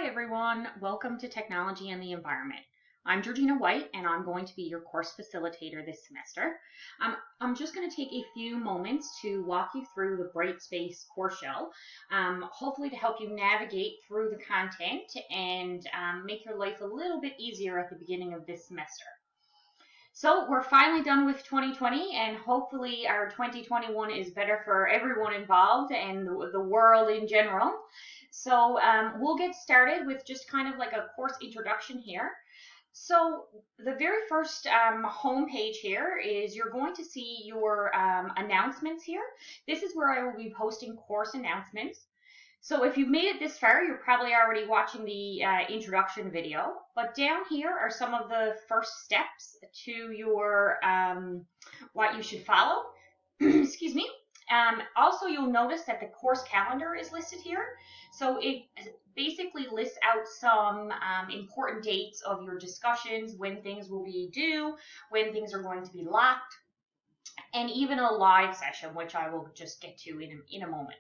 Hi everyone, welcome to Technology and the Environment. I'm Georgina White and I'm going to be your course facilitator this semester. I'm just going to take a few moments to walk you through the Brightspace course shell, hopefully to help you navigate through the content and make your life a little bit easier at the beginning of this semester. So we're finally done with 2020 and hopefully our 2021 is better for everyone involved and the world in general. So we'll get started with just kind of like a course introduction here. So the very first home page here is you're going to see your announcements here. This is where I will be posting course announcements. So if you've made it this far, you're probably already watching the introduction video. But down here are some of the first steps to your what you should follow. Excuse me. Also, you'll notice that the course calendar is listed here. So it basically lists out some important dates of your discussions, when things will be due, when things are going to be locked, and even a live session, which I will just get to in a moment.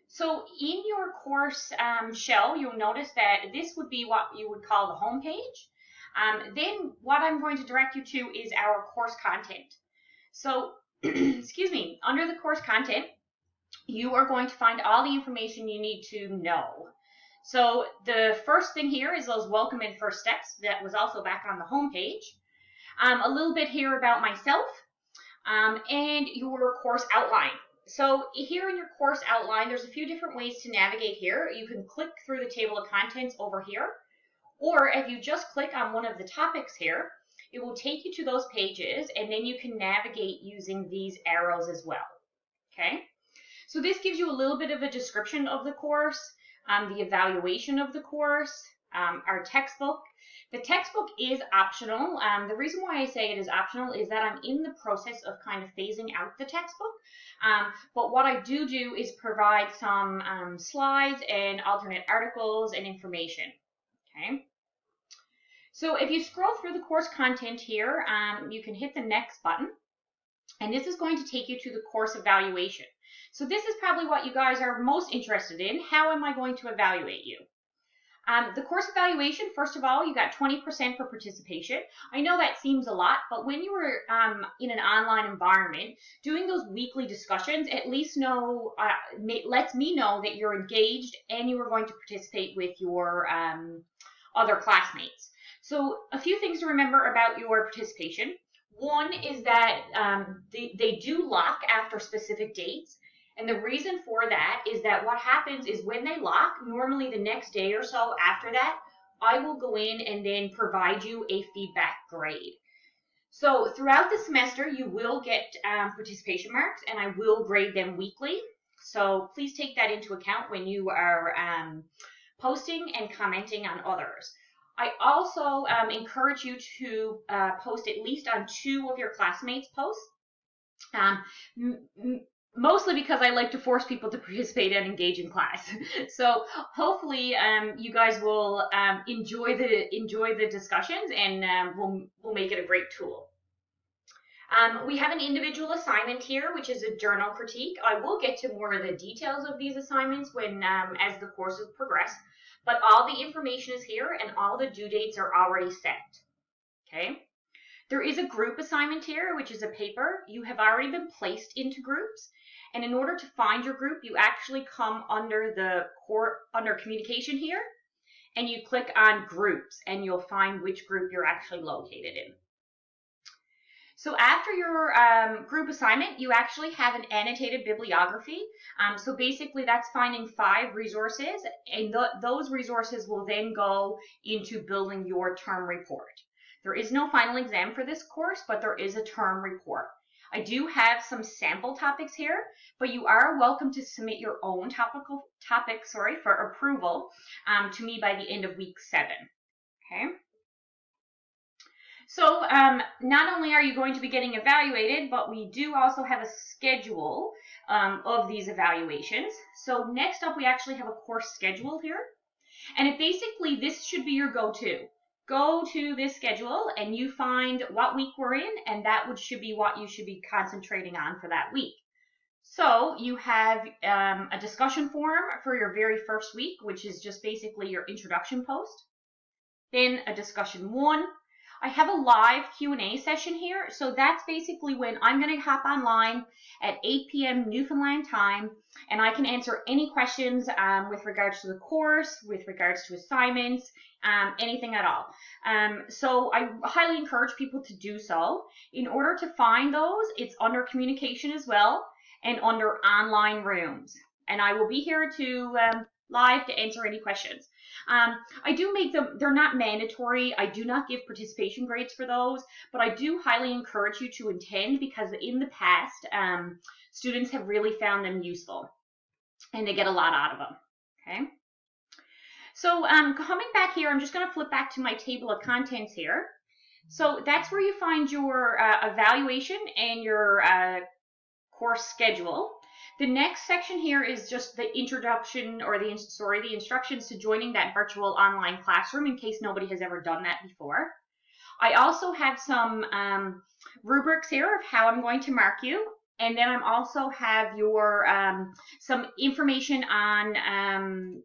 So in your course shell, you'll notice that this would be what you would call the home page. Then what I'm going to direct you to is our course content. So, excuse me, under the course content, you are going to find all the information you need to know. So the first thing here is those welcome and first steps. That was also back on the home page. A little bit here about myself and your course outline. So here in your course outline, there's a few different ways to navigate here. You can click through the table of contents over here, or if you just click on one of the topics here, it will take you to those pages, and then you can navigate using these arrows as well. Okay, so this gives you a little bit of a description of the course, the evaluation of the course, our textbook. The textbook is optional. The reason why I say it is optional is that I'm in the process of kind of phasing out the textbook. But what I do is provide some slides and alternate articles and information. Okay. So if you scroll through the course content here, you can hit the next button, and this is going to take you to the course evaluation. So this is probably what you guys are most interested in. How am I going to evaluate you? The course evaluation, first of all, you got 20% for participation. I know that seems a lot, but when you were in an online environment, doing those weekly discussions at least lets me know that you're engaged and you are going to participate with your other classmates. So a few things to remember about your participation. One is that they do lock after specific dates. And the reason for that is that what happens is when they lock, normally the next day or so after that, I will go in and then provide you a feedback grade. So throughout the semester, you will get participation marks, and I will grade them weekly. So please take that into account when you are posting and commenting on others. I also encourage you to post at least on 2 of your classmates' posts. Mostly because I like to force people to participate and engage in class. So hopefully you guys will enjoy the discussions, and we'll make it a great tool. We have an individual assignment here, which is a journal critique. I will get to more of the details of these assignments when as the courses progress, but all the information is here and all the due dates are already set. Okay. There is a group assignment here, which is a paper. You have already been placed into groups. And in order to find your group, you actually come under under communication here, and you click on groups, and you'll find which group you're actually located in. So after your group assignment, you actually have an annotated bibliography. So basically that's finding 5 resources, and those resources will then go into building your term report. There is no final exam for this course, but there is a term report. I do have some sample topics here, but you are welcome to submit your own topics for approval to me by the end of week 7. Okay. So not only are you going to be getting evaluated, but we do also have a schedule of these evaluations. So next up, we actually have a course schedule here. And this should be your go-to. Go to this schedule and you find what week we're in, and that should be what you should be concentrating on for that week. So you have a discussion forum for your very first week, which is just basically your introduction post. Then a discussion 1. I have a live Q&A session here. So that's basically when I'm going to hop online at 8 p.m. Newfoundland time, and I can answer any questions with regards to the course, with regards to assignments, anything at all. So I highly encourage people to do so. In order to find those, it's under communication as well and under online rooms. And I will be here to live to answer any questions. I do make them, they're not mandatory. I do not give participation grades for those, but I do highly encourage you to attend because in the past, students have really found them useful and they get a lot out of them. Okay. So coming back here, I'm just going to flip back to my table of contents here. So that's where you find your evaluation and your course schedule. The next section here is just the introduction or the instructions to joining that virtual online classroom in case nobody has ever done that before. I also have some rubrics here of how I'm going to mark you. And then I also have your some information on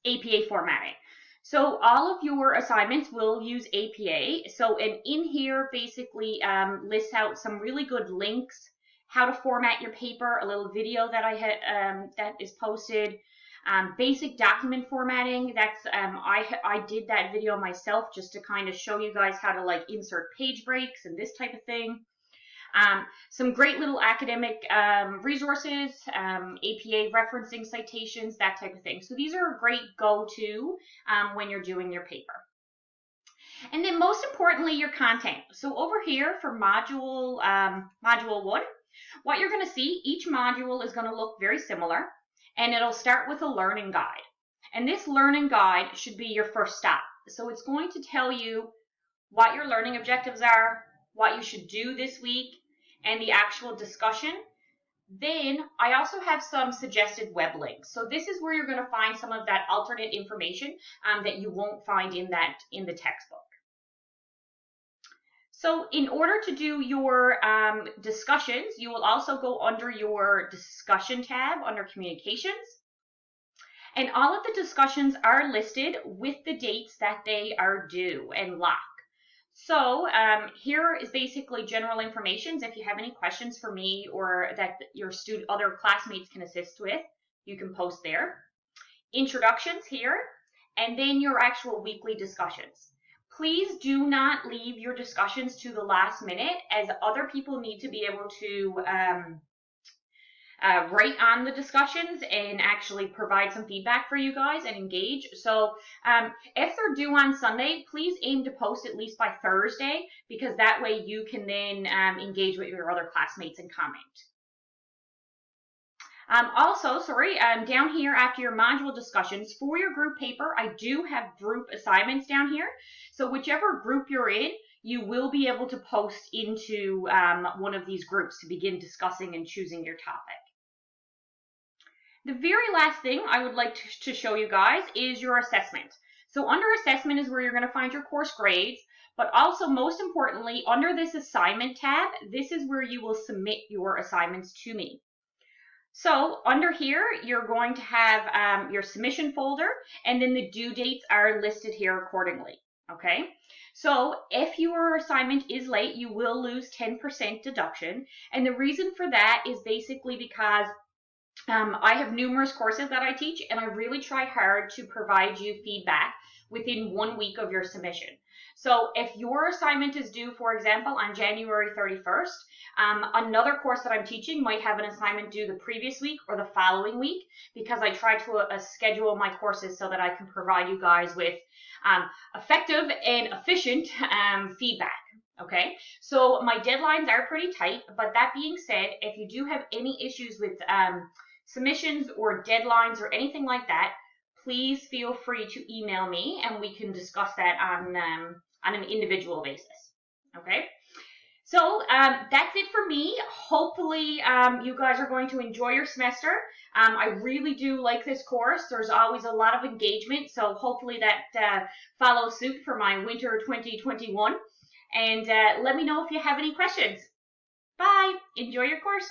APA formatting. So all of your assignments will use APA. So and in here basically lists out some really good links, how to format your paper, a little video that I had that is posted, basic document formatting. That's I did that video myself just to kind of show you guys how to like insert page breaks and this type of thing. Some great little academic resources, APA referencing citations, that type of thing. So these are a great go-to when you're doing your paper. And then most importantly, your content. So over here for module 1, what you're going to see, each module is going to look very similar, and it'll start with a learning guide. And this learning guide should be your first stop. So it's going to tell you what your learning objectives are, what you should do this week, and the actual discussion. Then I also have some suggested web links. So this is where you're going to find some of that alternate information that you won't find in the textbook. So in order to do your discussions, you will also go under your discussion tab under communications. And all of the discussions are listed with the dates that they are due and lock. So here is basically general information. If you have any questions for me or that your other classmates can assist with, you can post there. Introductions here, and then your actual weekly discussions. Please do not leave your discussions to the last minute, as other people need to be able to write on the discussions and actually provide some feedback for you guys and engage. So if they're due on Sunday, please aim to post at least by Thursday, because that way you can then engage with your other classmates and comment. Down here after your module discussions, for your group paper, I do have group assignments down here. So whichever group you're in, you will be able to post into one of these groups to begin discussing and choosing your topic. The very last thing I would like to show you guys is your assessment. So under assessment is where you're going to find your course grades, but also most importantly, under this assignment tab, this is where you will submit your assignments to me. So under here, you're going to have your submission folder, and then the due dates are listed here accordingly. Okay, so if your assignment is late, you will lose 10% deduction. And the reason for that is basically because I have numerous courses that I teach, and I really try hard to provide you feedback within 1 week of your submission. So if your assignment is due, for example, on January 31st, another course that I'm teaching might have an assignment due the previous week or the following week, because I try to schedule my courses so that I can provide you guys with effective and efficient feedback. Okay, so my deadlines are pretty tight, but that being said, if you do have any issues with submissions or deadlines or anything like that, please feel free to email me and we can discuss that on an individual basis. Okay, so that's it for me. Hopefully you guys are going to enjoy your semester. I really do like this course. There's always a lot of engagement, so hopefully that follows suit for my winter 2021. And let me know if you have any questions. Bye. Enjoy your course.